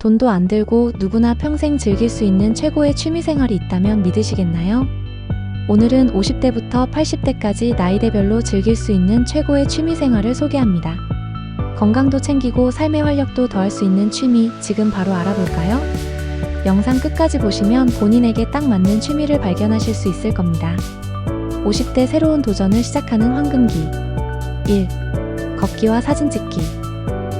돈도 안 들고 누구나 평생 즐길 수 있는 최고의 취미생활이 있다면 믿으시겠나요? 오늘은 50대부터 80대까지 나이대별로 즐길 수 있는 최고의 취미생활을 소개합니다. 건강도 챙기고 삶의 활력도 더할 수 있는 취미, 지금 바로 알아볼까요? 영상 끝까지 보시면 본인에게 딱 맞는 취미를 발견하실 수 있을 겁니다. 50대 새로운 도전을 시작하는 황금기. 1. 걷기와 사진 찍기.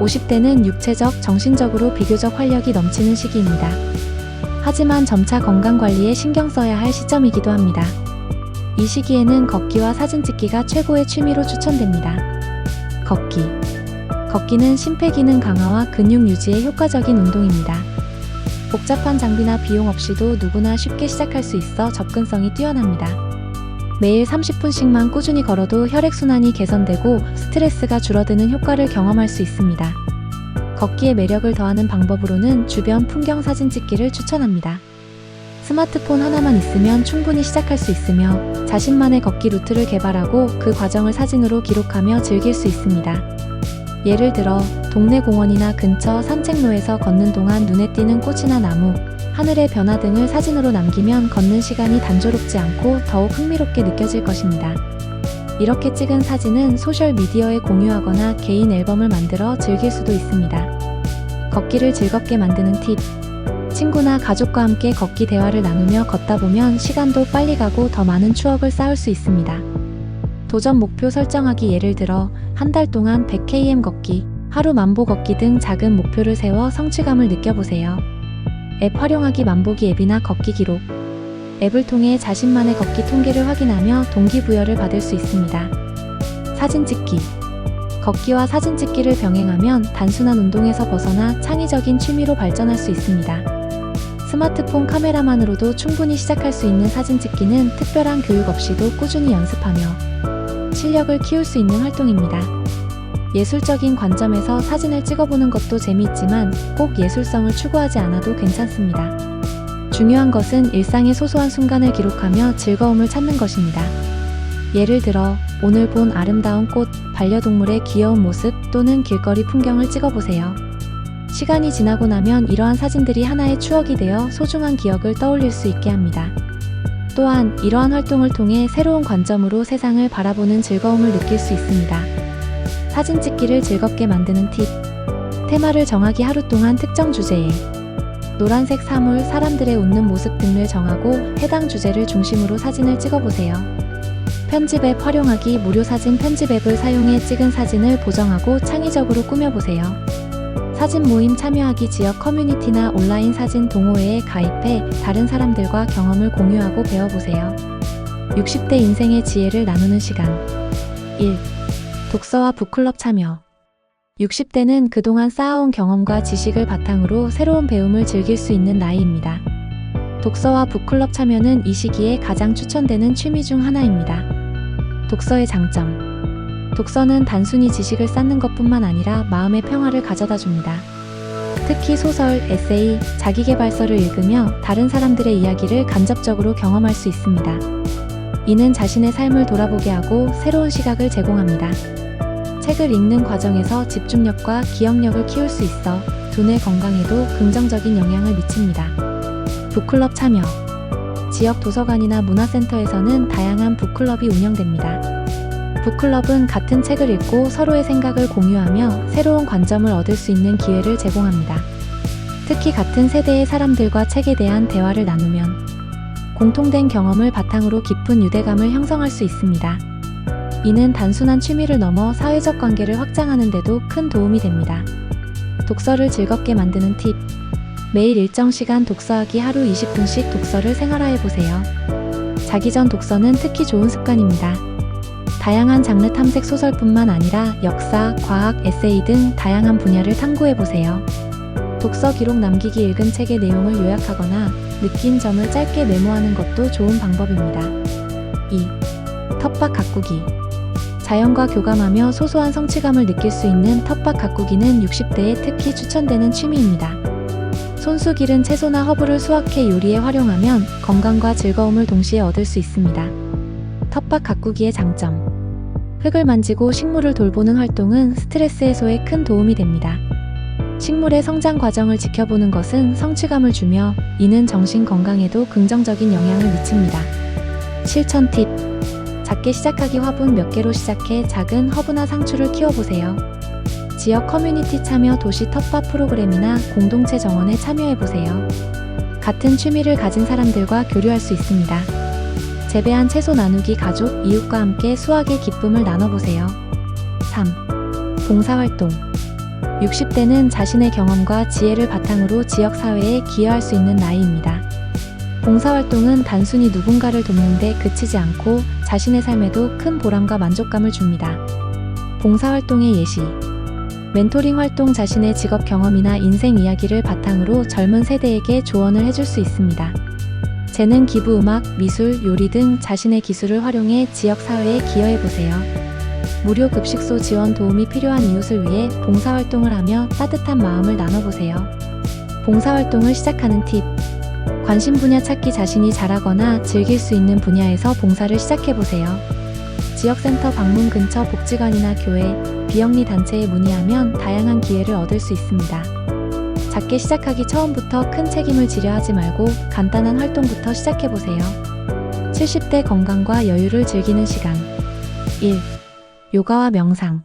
50대는 육체적, 정신적으로 비교적 활력이 넘치는 시기입니다. 하지만 점차 건강관리에 신경 써야 할 시점이기도 합니다. 이 시기에는 걷기와 사진 찍기가 최고의 취미로 추천됩니다. 걷기. 걷기는 심폐기능 강화와 근육 유지에 효과적인 운동입니다. 복잡한 장비나 비용 없이도 누구나 쉽게 시작할 수 있어 접근성이 뛰어납니다. 매일 30분씩만 꾸준히 걸어도 혈액순환이 개선되고 스트레스가 줄어드는 효과를 경험할 수 있습니다. 걷기의 매력을 더하는 방법으로는 주변 풍경 사진 찍기를 추천합니다. 스마트폰 하나만 있으면 충분히 시작할 수 있으며 자신만의 걷기 루트를 개발하고 그 과정을 사진으로 기록하며 즐길 수 있습니다. 예를 들어 동네 공원이나 근처 산책로에서 걷는 동안 눈에 띄는 꽃이나 나무, 하늘의 변화 등을 사진으로 남기면 걷는 시간이 단조롭지 않고 더욱 흥미롭게 느껴질 것입니다. 이렇게 찍은 사진은 소셜미디어에 공유하거나 개인 앨범을 만들어 즐길 수도 있습니다. 걷기를 즐겁게 만드는 팁. 친구나 가족과 함께 걷기 대화를 나누며 걷다 보면 시간도 빨리 가고 더 많은 추억을 쌓을 수 있습니다. 도전 목표 설정하기. 예를 들어 한 달 동안 100km 걷기, 하루 만보 걷기 등 작은 목표를 세워 성취감을 느껴보세요. 앱 활용하기. 만보기 앱이나 걷기 기록. 앱을 통해 자신만의 걷기 통계를 확인하며 동기부여를 받을 수 있습니다. 사진 찍기. 걷기와 사진 찍기를 병행하면 단순한 운동에서 벗어나 창의적인 취미로 발전할 수 있습니다. 스마트폰 카메라만으로도 충분히 시작할 수 있는 사진 찍기는 특별한 교육 없이도 꾸준히 연습하며 실력을 키울 수 있는 활동입니다. 예술적인 관점에서 사진을 찍어보는 것도 재미있지만 꼭 예술성을 추구하지 않아도 괜찮습니다. 중요한 것은 일상의 소소한 순간을 기록하며 즐거움을 찾는 것입니다. 예를 들어 오늘 본 아름다운 꽃, 반려동물의 귀여운 모습 또는 길거리 풍경을 찍어보세요. 시간이 지나고 나면 이러한 사진들이 하나의 추억이 되어 소중한 기억을 떠올릴 수 있게 합니다. 또한 이러한 활동을 통해 새로운 관점으로 세상을 바라보는 즐거움을 느낄 수 있습니다. 사진 찍기를 즐겁게 만드는 팁. 테마를 정하기. 하루 동안 특정 주제에 노란색 사물, 사람들의 웃는 모습 등을 정하고 해당 주제를 중심으로 사진을 찍어보세요. 편집 앱 활용하기. 무료 사진 편집 앱을 사용해 찍은 사진을 보정하고 창의적으로 꾸며보세요. 사진 모임 참여하기. 지역 커뮤니티나 온라인 사진 동호회에 가입해 다른 사람들과 경험을 공유하고 배워보세요. 60대 인생의 지혜를 나누는 시간. 1. 독서와 북클럽 참여. 60대는 그동안 쌓아온 경험과 지식을 바탕으로 새로운 배움을 즐길 수 있는 나이입니다. 독서와 북클럽 참여는 이 시기에 가장 추천되는 취미 중 하나입니다. 독서의 장점. 독서는 단순히 지식을 쌓는 것뿐만 아니라 마음의 평화를 가져다 줍니다. 특히 소설, 에세이, 자기계발서를 읽으며 다른 사람들의 이야기를 간접적으로 경험할 수 있습니다. 이는 자신의 삶을 돌아보게 하고 새로운 시각을 제공합니다. 책을 읽는 과정에서 집중력과 기억력을 키울 수 있어 두뇌 건강에도 긍정적인 영향을 미칩니다. 북클럽 참여. 지역 도서관이나 문화센터에서는 다양한 북클럽이 운영됩니다. 북클럽은 같은 책을 읽고 서로의 생각을 공유하며 새로운 관점을 얻을 수 있는 기회를 제공합니다. 특히 같은 세대의 사람들과 책에 대한 대화를 나누면 공통된 경험을 바탕으로 깊은 유대감을 형성할 수 있습니다. 이는 단순한 취미를 넘어 사회적 관계를 확장하는 데도 큰 도움이 됩니다. 독서를 즐겁게 만드는 팁. 매일 일정 시간 독서하기. 하루 20분씩 독서를 생활화해보세요. 자기 전 독서는 특히 좋은 습관입니다. 다양한 장르 탐색. 소설뿐만 아니라 역사, 과학, 에세이 등 다양한 분야를 탐구해보세요. 독서 기록 남기기. 읽은 책의 내용을 요약하거나 느낀 점을 짧게 메모하는 것도 좋은 방법입니다. 2. 텃밭 가꾸기. 자연과 교감하며 소소한 성취감을 느낄 수 있는 텃밭 가꾸기는 60대에 특히 추천되는 취미입니다. 손수 기른 채소나 허브를 수확해 요리에 활용하면 건강과 즐거움을 동시에 얻을 수 있습니다. 텃밭 가꾸기의 장점. 흙을 만지고 식물을 돌보는 활동은 스트레스 해소에 큰 도움이 됩니다. 식물의 성장 과정을 지켜보는 것은 성취감을 주며 이는 정신 건강에도 긍정적인 영향을 미칩니다. 실천 팁. 작게 시작하기. 화분 몇 개로 시작해 작은 허브나 상추를 키워보세요. 지역 커뮤니티 참여, 도시 텃밭 프로그램이나 공동체 정원에 참여해보세요. 같은 취미를 가진 사람들과 교류할 수 있습니다. 재배한 채소 나누기. 가족, 이웃과 함께 수확의 기쁨을 나눠보세요. 3. 봉사활동. 60대는 자신의 경험과 지혜를 바탕으로 지역사회에 기여할 수 있는 나이입니다. 봉사활동은 단순히 누군가를 돕는 데 그치지 않고 자신의 삶에도 큰 보람과 만족감을 줍니다. 봉사활동의 예시. 멘토링 활동. 자신의 직업 경험이나 인생 이야기를 바탕으로 젊은 세대에게 조언을 해줄 수 있습니다. 재능 기부. 음악, 미술, 요리 등 자신의 기술을 활용해 지역사회에 기여해보세요. 무료 급식소 지원. 도움이 필요한 이웃을 위해 봉사활동을 하며 따뜻한 마음을 나눠보세요. 봉사활동을 시작하는 팁. 관심 분야 찾기. 자신이 잘하거나 즐길 수 있는 분야에서 봉사를 시작해보세요. 지역센터 방문. 근처 복지관이나 교회, 비영리 단체에 문의하면 다양한 기회를 얻을 수 있습니다. 작게 시작하기. 처음부터 큰 책임을 지려 하지 말고 간단한 활동부터 시작해보세요. 70대 건강과 여유를 즐기는 시간. 1. 요가와 명상.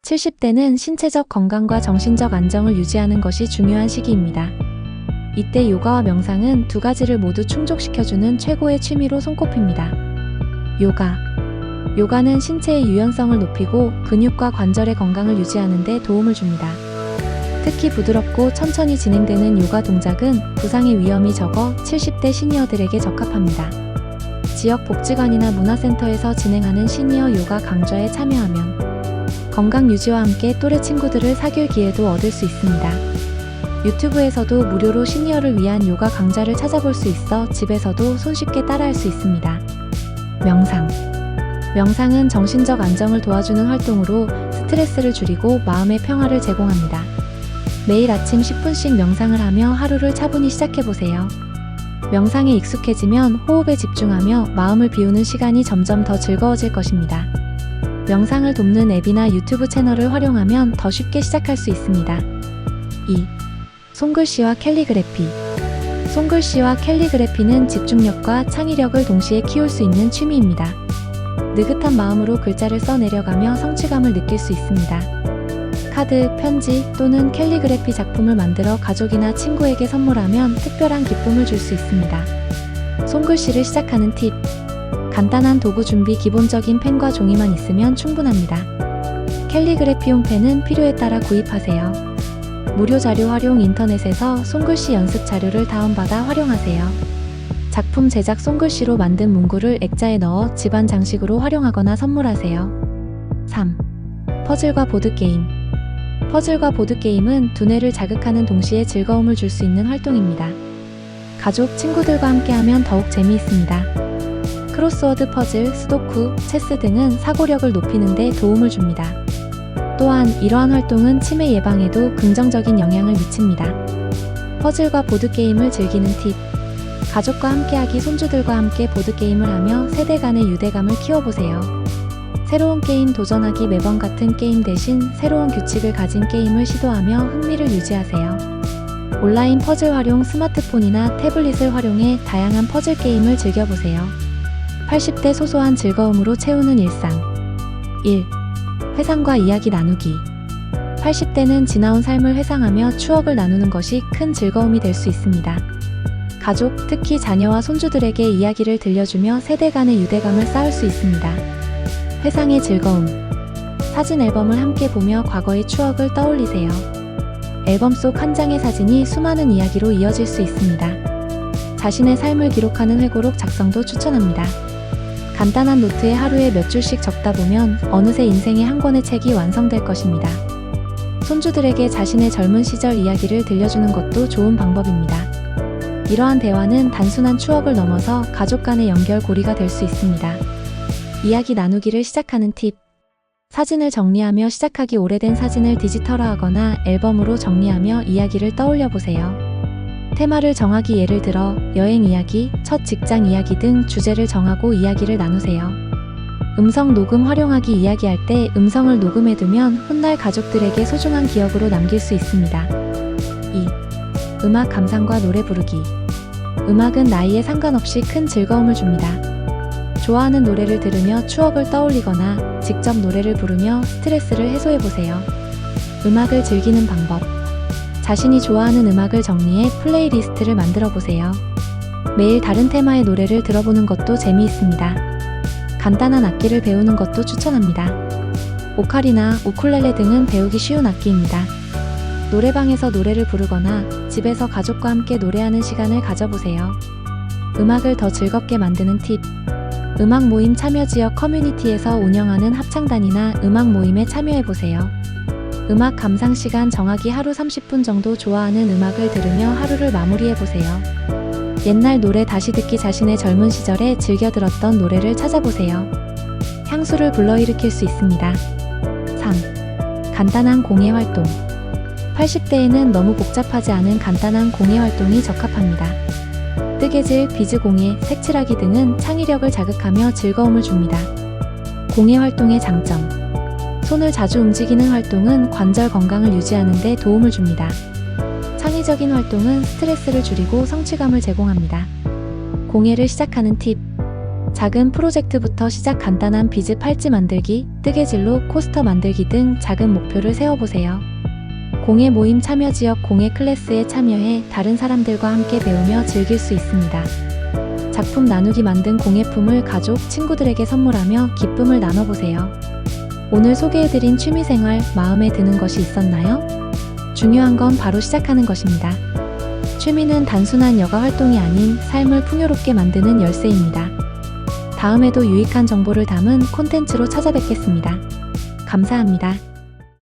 70대는 신체적 건강과 정신적 안정을 유지하는 것이 중요한 시기입니다. 이때 요가와 명상은 두 가지를 모두 충족시켜주는 최고의 취미로 손꼽힙니다. 요가. 요가는 신체의 유연성을 높이고 근육과 관절의 건강을 유지하는 데 도움을 줍니다. 특히 부드럽고 천천히 진행되는 요가 동작은 부상의 위험이 적어 70대 시니어들에게 적합합니다. 지역 복지관이나 문화센터에서 진행하는 시니어 요가 강좌에 참여하면 건강 유지와 함께 또래 친구들을 사귈 기회도 얻을 수 있습니다. 유튜브에서도 무료로 시니어를 위한 요가 강좌를 찾아볼 수 있어 집에서도 손쉽게 따라할 수 있습니다. 명상. 명상은 정신적 안정을 도와주는 활동으로 스트레스를 줄이고 마음의 평화를 제공합니다. 매일 아침 10분씩 명상을 하며 하루를 차분히 시작해보세요. 명상에 익숙해지면 호흡에 집중하며 마음을 비우는 시간이 점점 더 즐거워질 것입니다. 명상을 돕는 앱이나 유튜브 채널을 활용하면 더 쉽게 시작할 수 있습니다. 2. 손글씨와 캘리그래피. 손글씨와 캘리그래피는 집중력과 창의력을 동시에 키울 수 있는 취미입니다. 느긋한 마음으로 글자를 써내려가며 성취감을 느낄 수 있습니다. 카드, 편지 또는 캘리그래피 작품을 만들어 가족이나 친구에게 선물하면 특별한 기쁨을 줄 수 있습니다. 손글씨를 시작하는 팁. 간단한 도구 준비. 기본적인 펜과 종이만 있으면 충분합니다. 캘리그래피용 펜은 필요에 따라 구입하세요. 무료 자료 활용. 인터넷에서 손글씨 연습 자료를 다운받아 활용하세요. 작품 제작. 손글씨로 만든 문구를 액자에 넣어 집안 장식으로 활용하거나 선물하세요. 3. 퍼즐과 보드게임. 퍼즐과 보드게임은 두뇌를 자극하는 동시에 즐거움을 줄 수 있는 활동입니다. 가족, 친구들과 함께하면 더욱 재미있습니다. 크로스워드 퍼즐, 스도쿠, 체스 등은 사고력을 높이는 데 도움을 줍니다. 또한 이러한 활동은 치매 예방에도 긍정적인 영향을 미칩니다. 퍼즐과 보드게임을 즐기는 팁. 가족과 함께하기. 손주들과 함께 보드게임을 하며 세대 간의 유대감을 키워보세요. 새로운 게임 도전하기. 매번 같은 게임 대신 새로운 규칙을 가진 게임을 시도하며 흥미를 유지하세요. 온라인 퍼즐 활용. 스마트폰이나 태블릿을 활용해 다양한 퍼즐 게임을 즐겨보세요. 80대 소소한 즐거움으로 채우는 일상. 1. 회상과 이야기 나누기. 80대는 지나온 삶을 회상하며 추억을 나누는 것이 큰 즐거움이 될 수 있습니다. 가족, 특히 자녀와 손주들에게 이야기를 들려주며 세대 간의 유대감을 쌓을 수 있습니다. 회상의 즐거움. 사진 앨범을 함께 보며 과거의 추억을 떠올리세요. 앨범 속 한 장의 사진이 수많은 이야기로 이어질 수 있습니다. 자신의 삶을 기록하는 회고록 작성도 추천합니다. 간단한 노트에 하루에 몇 줄씩 적다 보면 어느새 인생의 한 권의 책이 완성될 것입니다. 손주들에게 자신의 젊은 시절 이야기를 들려주는 것도 좋은 방법입니다. 이러한 대화는 단순한 추억을 넘어서 가족 간의 연결고리가 될 수 있습니다. 이야기 나누기를 시작하는 팁. 사진을 정리하며 시작하기. 오래된 사진을 디지털화하거나 앨범으로 정리하며 이야기를 떠올려 보세요. 테마를 정하기. 예를 들어 여행 이야기, 첫 직장 이야기 등 주제를 정하고 이야기를 나누세요. 음성 녹음 활용하기 이야기할 때 음성을 녹음해두면 훗날 가족들에게 소중한 기억으로 남길 수 있습니다. 2. 음악 감상과 노래 부르기. 음악은 나이에 상관없이 큰 즐거움을 줍니다. 좋아하는 노래를 들으며 추억을 떠올리거나 직접 노래를 부르며 스트레스를 해소해보세요. 음악을 즐기는 방법. 자신이 좋아하는 음악을 정리해 플레이리스트를 만들어보세요. 매일 다른 테마의 노래를 들어보는 것도 재미있습니다. 간단한 악기를 배우는 것도 추천합니다. 오카리나 우쿨렐레 등은 배우기 쉬운 악기입니다. 노래방에서 노래를 부르거나 집에서 가족과 함께 노래하는 시간을 가져보세요. 음악을 더 즐겁게 만드는 팁. 음악 모임 참여 지역 커뮤니티에서 운영하는 합창단이나 음악 모임에 참여해보세요. 음악 감상 시간 정하기. 하루 30분 정도 좋아하는 음악을 들으며 하루를 마무리해보세요. 옛날 노래 다시 듣기. 자신의 젊은 시절에 즐겨 들었던 노래를 찾아보세요. 향수를 불러일으킬 수 있습니다. 3. 간단한 공예 활동. 80대에는 너무 복잡하지 않은 간단한 공예 활동이 적합합니다. 뜨개질, 비즈 공예, 색칠하기 등은 창의력을 자극하며 즐거움을 줍니다. 공예 활동의 장점. 손을 자주 움직이는 활동은 관절 건강을 유지하는 데 도움을 줍니다. 창의적인 활동은 스트레스를 줄이고 성취감을 제공합니다. 공예를 시작하는 팁. 작은 프로젝트부터 시작. 간단한 비즈 팔찌 만들기, 뜨개질로 코스터 만들기 등 작은 목표를 세워보세요. 공예 모임 참여 지역 공예 클래스에 참여해 다른 사람들과 함께 배우며 즐길 수 있습니다. 작품 나누기. 만든 공예품을 가족, 친구들에게 선물하며 기쁨을 나눠보세요. 오늘 소개해드린 취미생활 마음에 드는 것이 있었나요? 중요한 건 바로 시작하는 것입니다. 취미는 단순한 여가 활동이 아닌 삶을 풍요롭게 만드는 열쇠입니다. 다음에도 유익한 정보를 담은 콘텐츠로 찾아뵙겠습니다. 감사합니다.